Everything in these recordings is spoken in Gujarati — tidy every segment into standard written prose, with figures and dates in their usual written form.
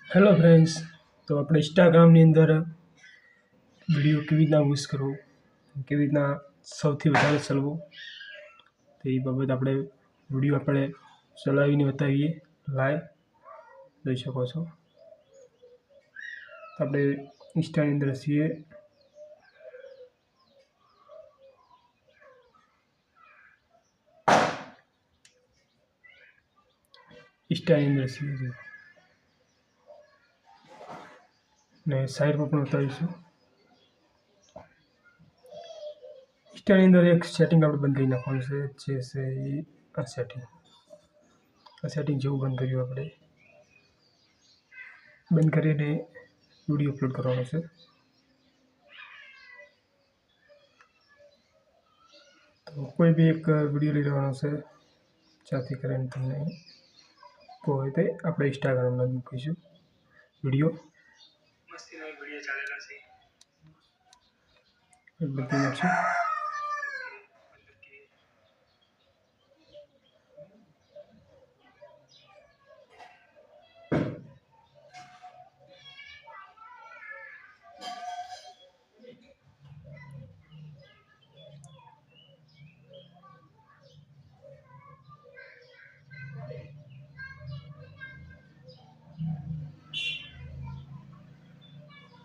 હેલો ફ્રેન્ડ્સ, તો આપણે ઇન્સ્ટાગ્રામની અંદર વિડીયો કેવી રીતના યુઝ કરવો, કેવી રીતના સૌથી વધારે ચાલવું, તો એ બાબત આપણે વિડીયો ચલાવીને બતાવીએ. લાઈવ જોઈ શકો છો. આપણે ઇન્સ્ટાની અંદર છીએ. ને સાઈડ પર પણ બતાવીશું. ઇન્સ્ટાની અંદર એક સેટિંગ આપણે બંધ કરી નાખવાનું છે, જે છે આ સેટિંગ. આ સેટિંગ જેવું બંધ કર્યું આપણે, બંધ કરીને વિડીયો અપલોડ કરવાનો છે. તો કોઈ બી એક વિડીયો લઈ લેવાનો છે, જ્યાંથી કરીને તમને હોય તે આપણે ઇન્સ્ટાગ્રામમાં મૂકીશું વિડીયો. વિડીયો ચાલેલા છે બધી નાખશું.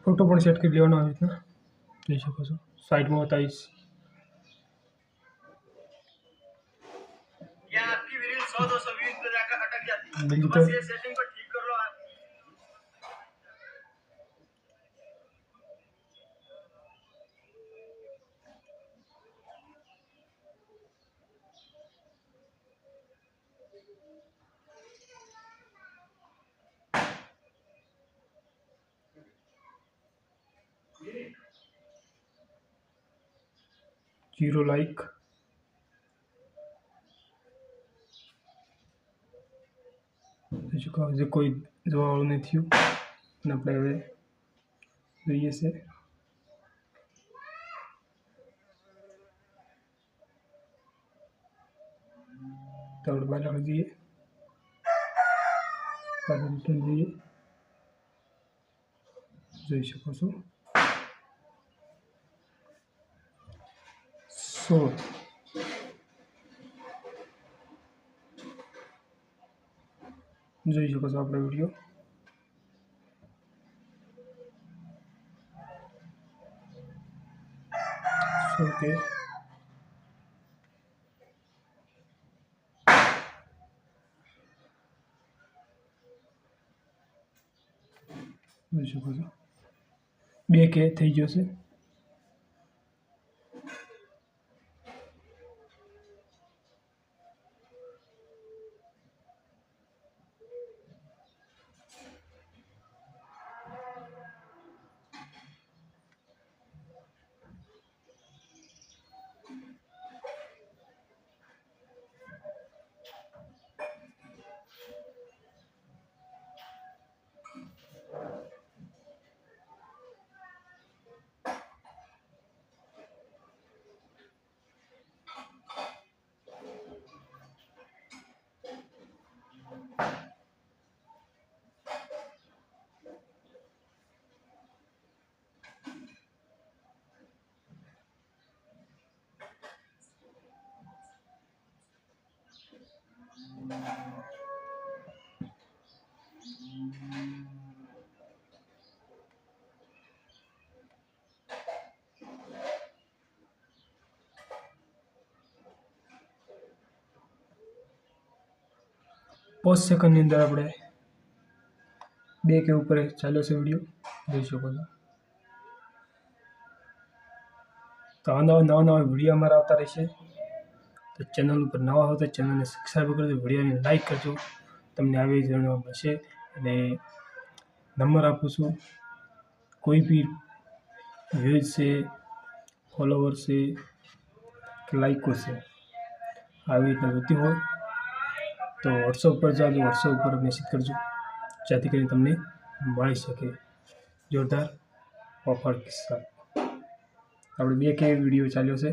ફોટો પણ સેટ કરી લેવાનો આવી રીતના જોઈ શકો છો. સાઈડમાં બતાવીશ. બીજું તો જીરો લાઈક, હજી કોઈ જોવાવાળું નથી થયું અને આપણે હવે જોઈએ છે. તો આપણે બહાર નાખી દઈએ, જોઈ શકો છો. 16 જોઈ શકો છો આપણે વિડીયો. ઓકે, જોઈ શકો છો 2K થઈ ગયો છે. પોસ્ટ સેકન્ડની અંદર આપણે 2K ઉપર ચાલ્યો છે વિડીયો, જોઈ શકો છો. તો નવા વિડીયો અમારા આવતા રહેશે. તો ચેનલ ઉપર નવા હો તો ચેનલને સબસ્ક્રાઈબ કરજો, વિડીયોને લાઈક કરજો, તમને આવી જાણવા મળશે. અને નંબર આપું છું, કોઈ બી વ્યૂઝ છે, ફોલોવર છે કે લાઈકો છે આવી રીતના જોતી હોય તો વોટ્સઅપ પર જાજો, વોટ્સઅપ ઉપર મેસેજ કરજો, જેથી કરીને તમને મળી શકે જોરદાર ઓફર કિસ્સા. આપણે 2K વિડીયો ચાલ્યો છે.